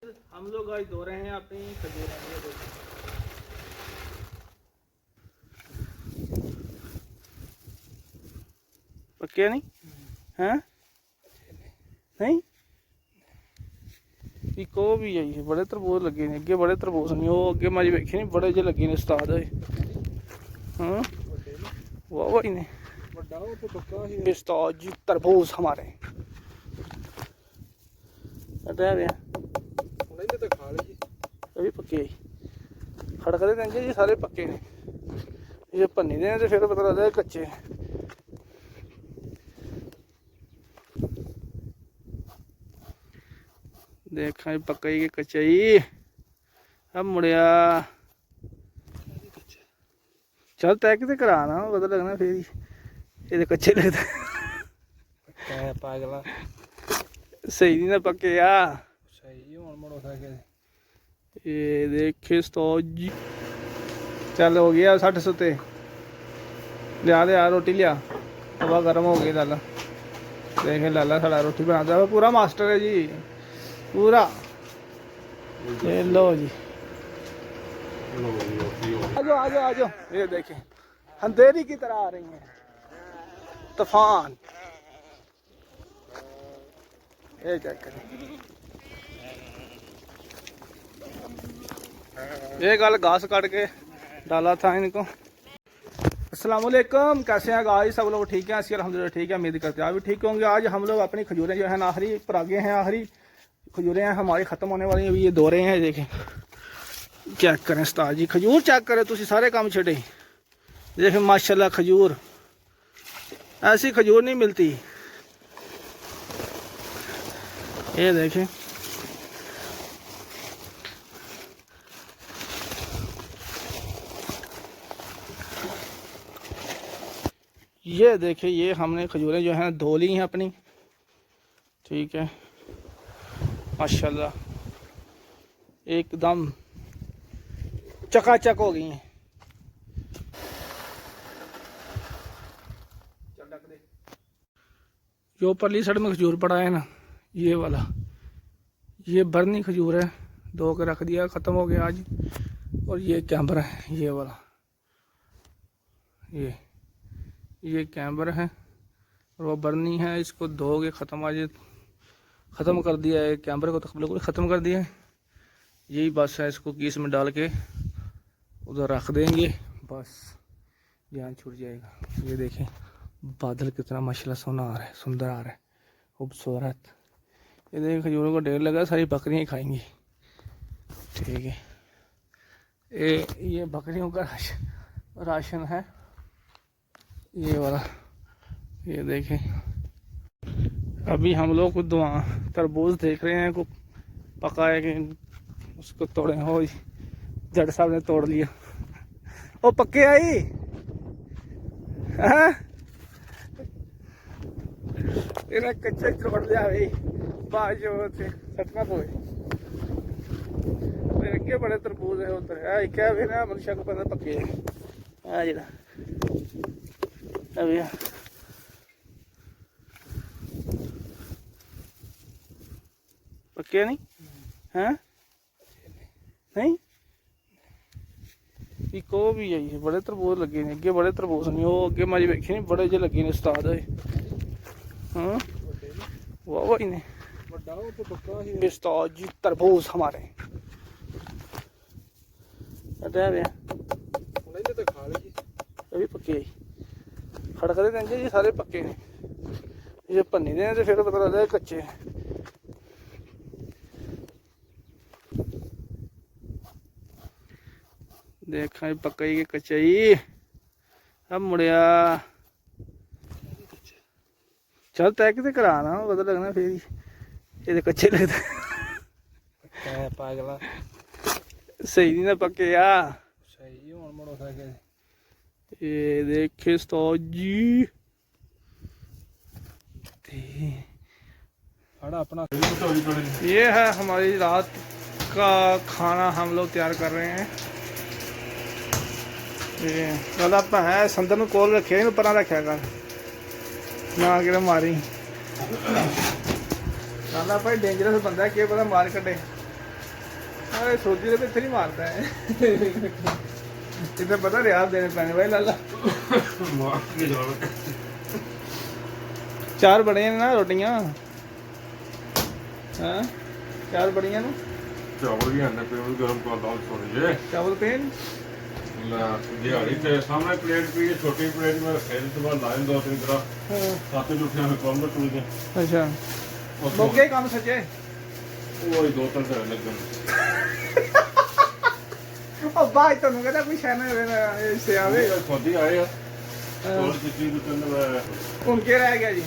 हम लोग आज धो रहे हैं अपनी खजूर। पक्के नहीं हैं? नहीं इको भी आई है। बड़े तरबूज लगे ने अगे, बड़े तरबूज नहीं वो अगे मैं वेखे नहीं, बड़े जे लगे ने उस्ताद होए। हाँ वाह भाई ने उस्ताद जी तरबूज हमारे अभी पक्के खड़कते देंगे जी, सारे पक्के ने। ये भन्नी दे तो फिर पता लगता है कच्चे। देखा पक्का ही कि कच्चा ही। अब मुड़िया चल तय कि कराना पता लगना फिर ही ये कच्चे लगता पागला सही नहीं ना पक्के या सही हुन मुड़ो था के ये देखे उस्ताद जी। चल हो गया 60 सुते लिया लिया रोटी लिया। हवा गर्म हो गई लाला। देखे लाला साड़ा रोटी बनाता है, पूरा मास्टर है जी पूरा। ये लो जी आ जाओ आ जाओ आ जाओ। ये देखें अंधेरी की तरह आ रही है तूफान। ये चेक करें, ये कल घास काट के डाला था इनको। अस्सलामुअलैकुम, कैसे हैं गाइस? सब लोग ठीक हैं? अस्सी अल्हम्दुलिल्लाह ठीक है, उम्मीद करते हैं आप भी ठीक होंगे। आज हम लोग अपनी खजूरें जो है ना आखिरी पर आगे हैं, आखिरी खजूरें हैं हमारी ख़त्म होने वाली हैं। अभी ये दो रहे हैं, देखें चेक करें उस्ताद जी खजूर चेक करें, तुम सारे काम छड़े। देखें माशाल्लाह खजूर, ऐसी खजूर नहीं मिलती। ये देखें ये देखें, ये हमने खजूरें जो हैं धो ली हैं अपनी, ठीक है माशाल्लाह एकदम चकाचक हो गई हैं। जो परली साइड में खजूर पड़ा है ना, ये वाला ये बरनी खजूर है, धो के रख दिया, ख़त्म हो गया आज। और ये कैम्बर है, ये वाला ये कैम्बर है और वो बरनी है। इसको धोगे ख़त्म आज ख़त्म कर दिया है, कैम्बर को तो बिल्कुल ख़त्म कर दिया है। यही बस है, इसको कीस में डाल के उधर रख देंगे, बस जान छूट जाएगा। ये देखें बादल कितना माशाल्लाह सोना आ रहा है, सुंदर आ रहा है, खूबसूरत। ये देखें खजूरों का ढेर लगा, सारी बकरियाँ खाएंगी, ठीक है। ये बकरियों का राशन है ये वाला। ये देखें अभी हम लोग कुछ तरबूज देख रहे हैं, को पका है कि उसको तोड़े हो। जट साहब ने तोड़ लिया। ओ पक्के आई इन्हें कच्चा ही तोड़ लिया भाई, बाज थे सटना पोए के बड़े तरबूज है उधर है क्या भी ना मनुष्य को पता पक्के है आ जरा अभी पक्के नहीं हैं? नहीं इको भी आई है। बड़े तरबूज लगे ने अगे, बड़े तरबूज नहीं वो अगे मैं वेखे नहीं, बड़े जे लगे ने उस्ताद होए। हाँ वाह भाई ने उस्ताद जी तरबूज हमारे अभी पक्के खड़कते देंगे जी, सारे पक्के ने। ये भन्नी दे तो फिर पता लगता है कच्चे। देखा पक्का ही कि कच्चा ही। अब मुड़िया चल तय कि कराना पता लगना फिर ही ये कच्चे लगता पागला सही नहीं ना पक्के या सही हुन मुड़ो था के ये देखे उस्ताद जी। अपना ये है हमारी रात का खाना, हम लोग तैयार कर रहे हैं। ये गल आप है संदर में कोल रखे इन पर रखा कर ना कि मारी। लाला भाई डेंजरस बंदा है, क्या पता मार कटे। अरे सोची तो इतने ही मारता है इतना पता रियाज देने पैने भाई लाला चार बड़े हैं ना रोटियां हाँ चार बड़ियां ना चावल भी आने पे वो गरम कर दाल छोड़ ये चावल पेन दिहाड़ी ते सामने प्लेट भी है छोटी प्लेट में खेल के बाद लाइन दो तीन तरह सात जुटियां में कम टूट गए अच्छा मोगे काम सच्चे वो ही दो तीन तरह लग गए ओ भाई तो कहता कोई शैना से आवे खुद ही आए और किसी को उनके रह गया जी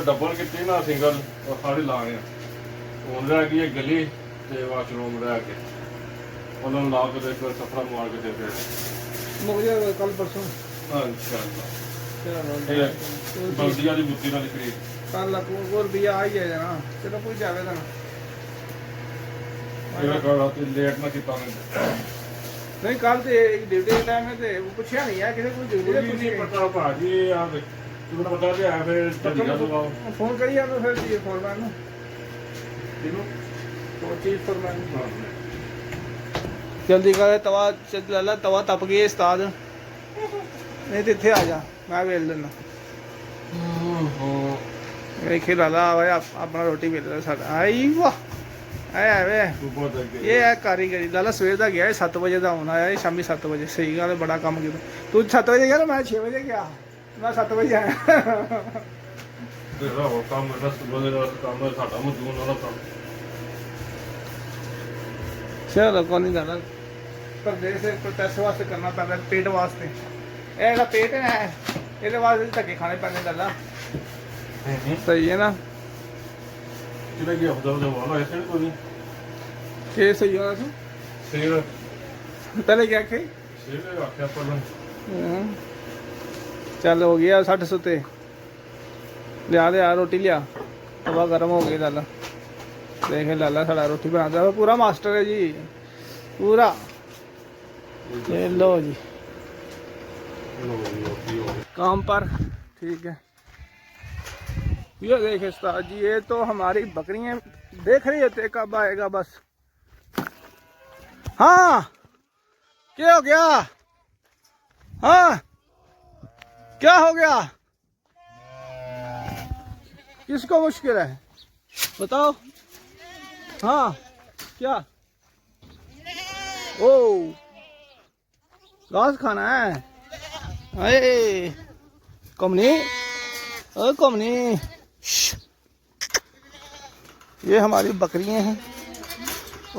डबल की ना सिंगल और सारी ला गए ਹੁਣ ਰਹਿ ਗਈ ਗਲੀ ਤੇ ਵਾਸ਼ਰੂਮ ਰਹਿ ਕੇ ਉਹਨਾਂ ਨੂੰ ਲਾ ਕੇ ਤੇ ਫਿਰ ਸਫਰਾ ਮਾਰ ਕੇ ਦੇ ਦੇ मुझे कल परसों इंशाअल्लाह चलो बल्दिया ਦੀ ਬੁੱਤੀ ਨਾਲ ਖਰੀਦ कल को रुपया आ ही जाएगा ना चलो कोई जावेगा ना ਇਹਦਾ ਕਰ ਰਾਤ ਲੇਟ ਨਾ ਕੀਤਾ ਮੈਂ नहीं कल तो ड्यूटी के टाइम में तो वो पूछा नहीं है किसी कोई ड्यूटी ਕੋਈ ਨਹੀਂ ਪਤਾ ਭਾਜੀ ਆ ਤੁਹਾਨੂੰ ਪਤਾ ਤੇ ਆ ਫਿਰ ਢੱਡੀਆਂ ਤੋਂ फोन करिए हमें फिर जी फोरमैन तो चीज फोरमैन जल्दी कर तवा लाला तवा तप गई उस्ताद नहीं तो इतने आ जा मैं वेल देना देखिए लाला आवे अपना रोटी वेल रहा साडा आई वाह आया वे ये है कारीगरी लाला सवेर का गया 7 बजे का आना आया शामी 7 बजे सही गल है बड़ा काम किया तू 7 बजे गया मैं 6 बजे गया मैं 7 बजे आया तेरा और काम मेरा सुबह का काम है साडा मजदूर वाला काम चलो कौन नहीं जाना परदेस से प्रोटेस्ट वास्ते करना पैंदा पेट वास्ते ये पेट है ये वास्ते धक्के खाने पैंदे गल्ला सही है ना किधर गया खुदा उधर वाला ऐसे नहीं कोई ये सही होना तू शेर पहले क्या खे शेर आख्या पर चल हो गया 60 सुते लिया रोटी लिया तवा गर्म हो गई लाला देखे लाला साड़ा रोटी बनाता है पूरा मास्टर है जी पूरा ये लो जी काम पर ठीक है ये देखे उस्ताद जी ये तो हमारी बकरियां देख रही होते कब आएगा बस हाँ क्या हो गया हाँ क्या हो गया किसको मुश्किल है बताओ हाँ क्या ओ घास खाना है अरे कमनी ओ कमनी ये हमारी बकरियां हैं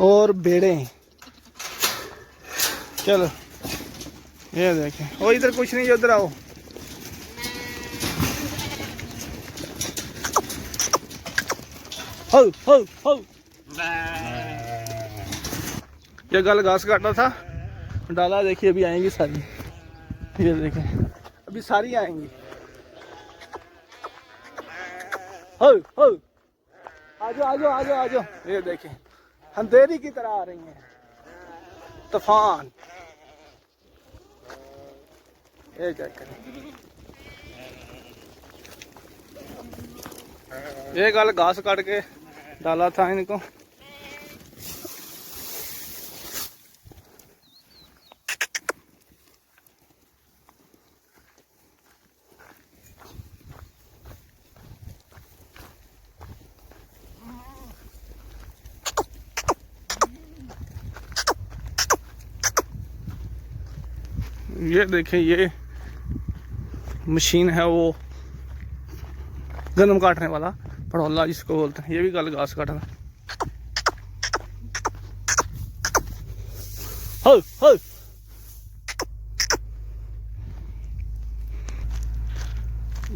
और भेड़े हैं चलो ये देखें ओ इधर कुछ नहीं उधर आओ हो हो हो ये गल घास काटना था डाला देखिए अभी आएंगी सारी ये देखें अभी सारी आएंगी हो हो आजो आजो आजो आजो ये देखें अंधेरी की तरह आ रही हैं तूफान ये क्या करें ये गल घास काट के डाला था इनको ये देखें ये मशीन है वो गंदम काटने वाला पड़ोला जिसको बोलते हैं ये भी गल घास काटना हो हो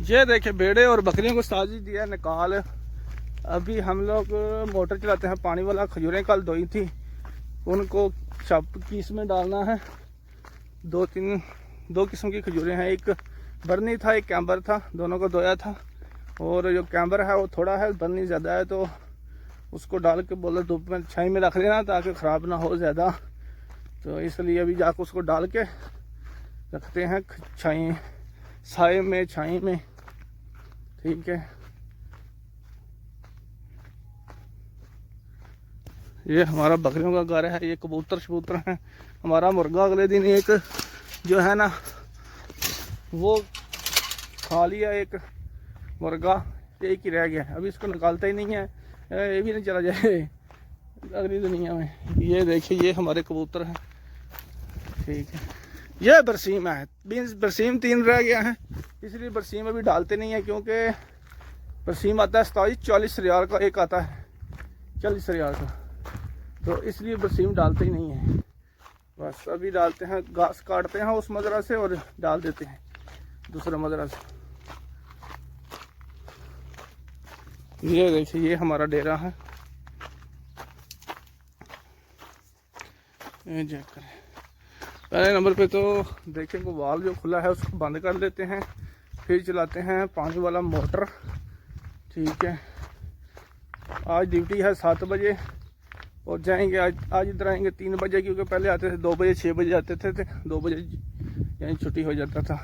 ये देखे भेड़े और बकरियों को साजी दिया निकाल अभी हम लोग मोटर चलाते हैं पानी वाला खजूरें कल धोई थी उनको चप किस में डालना है दो किस्म की खजूरें हैं एक बर्नी था एक कैम्बर था दोनों को धोया था और जो कैम्बर है वो थोड़ा है बर्नी ज़्यादा है तो उसको डाल के बोले धूप में छाई में रख लेना ताकि ख़राब ना हो ज़्यादा तो इसलिए अभी जाकर उसको डाल के रखते हैं छाई साए में छाई में ठीक है ये हमारा बकरियों का घर है, ये कबूतर शबूतर हैं। हमारा मुर्गा अगले दिन एक जो है ना वो खा लिया, एक मुर्गा एक ही रह गया, अभी इसको निकालता ही नहीं है, ये भी नहीं चला जाए अगली दुनिया में। ये देखिए ये हमारे कबूतर हैं, ठीक है। ये बरसीम है, बरसीम 3 रह गया है, इसलिए बरसीम अभी डालते नहीं है, क्योंकि बरसीम आता है 40 रियाल का एक आता है, 40 रियाल का, तो इसलिए बरसीम डालते ही नहीं है। बस अभी डालते हैं, घास काटते हैं उस मजरा से और डाल देते हैं दूसरा मजरा से। ये देखिए ये हमारा डेरा है, ये चेक करें। पहले नंबर पे तो देखें को वाल जो खुला है उसको बंद कर देते हैं, फिर चलाते हैं पानी वाला मोटर, ठीक है। आज ड्यूटी है 7 बजे और जाएंगे आज इधर आएंगे 3 बजे, क्योंकि पहले आते थे 2 बजे 6 बजे आते थे 2 बजे यानी छुट्टी हो जाता था।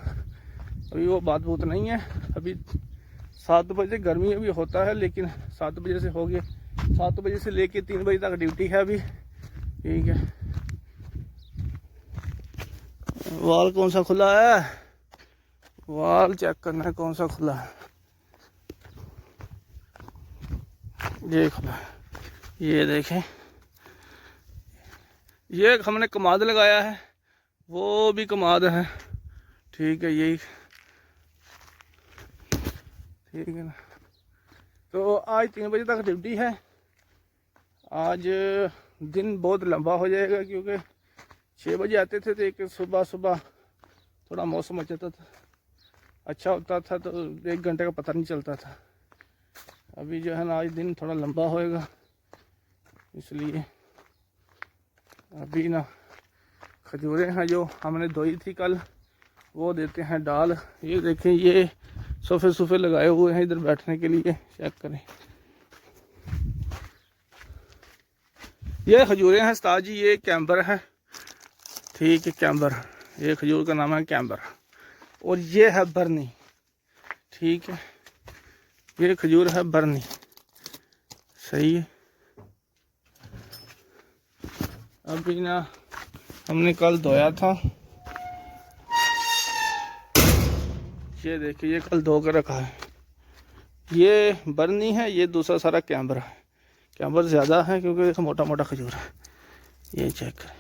अभी वो बात नहीं है, अभी 7 बजे गर्मी अभी होता है, लेकिन 7 बजे से हो गए, 7 बजे से लेके 3 बजे तक ड्यूटी है अभी, ठीक है। वाल कौन सा खुला है, वाल चेक करना है कौन सा खुला है, ये खुला है, ये देखें। ये हमने कमाद लगाया है, वो भी कमाद है, ठीक है, यही ठीक है ना। तो आज 3 बजे तक ड्यूटी है। आज दिन बहुत लंबा हो जाएगा, क्योंकि 6 बजे आते थे तो एक सुबह थोड़ा मौसम अच्छा होता था, तो 1 घंटे का पता नहीं चलता था। अभी जो है ना आज दिन थोड़ा लंबा होएगा, इसलिए अभी ना खजूरें हैं जो हमने धोई थी कल, वो देते हैं डाल। ये देखें ये सोफे लगाए हुए हैं इधर बैठने के लिए, चेक करें। ये खजूरें हैं उस्ताद जी, ये कैम्बर है, ठीक है, कैम्बर, ये खजूर का नाम है कैम्बर, और ये है बर्नी, ठीक है, ये खजूर है बर्नी, सही है। अभी ना हमने कल धोया था, ये देखिए ये कल धो कर रखा है, ये बर्नी है, ये दूसरा सारा कैम्बर है। कैम्बर ज़्यादा है क्योंकि मोटा मोटा खजूर है, ये चेक करें,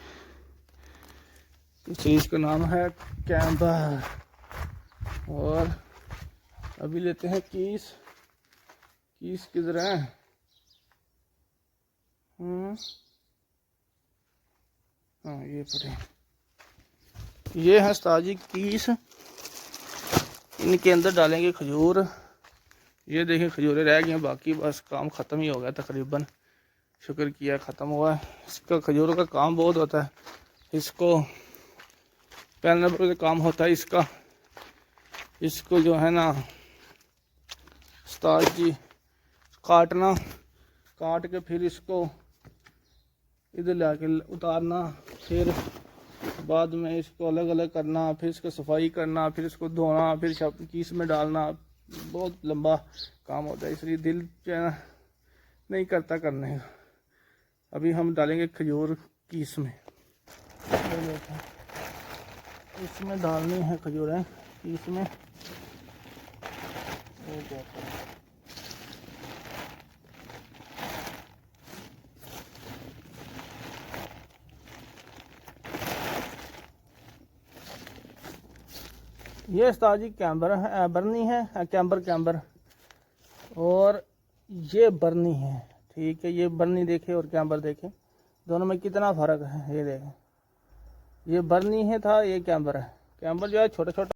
इस चीज़ का नाम है कैम्बर। और अभी लेते हैं कीस किधर है, हाँ ये पड़े, ये है ताजी कीस, इनके अंदर डालेंगे खजूर। ये देखिए खजूरें रह गई हैं, बाकी बस काम ख़त्म ही हो गया तकरीबन, शुक्र किया ख़त्म हुआ है। इसका खजूरों का काम बहुत होता है, इसको पहले नंबर पे काम होता है इसको जो है ना उस्ताद जी काटना, काट के फिर इसको इधर लाके उतारना, फिर बाद में इसको अलग अलग करना, फिर इसको सफाई करना, फिर इसको धोना, फिर कीस में डालना, बहुत लंबा काम होता है, इसलिए दिल जो है ना नहीं करता करने का। अभी हम डालेंगे खजूर कीस में, इसमें डालनी है खजूरें कीस में। ये उस्ताद कैम्बर है, बर्नी है, कैम्बर और ये बर्नी है, ठीक है। ये बर्नी देखे और कैम्बर देखे, दोनों में कितना फ़र्क है, ये देखें, ये बर्नी है था, ये कैम्बर है। कैम्बर जो है छोटा छोटा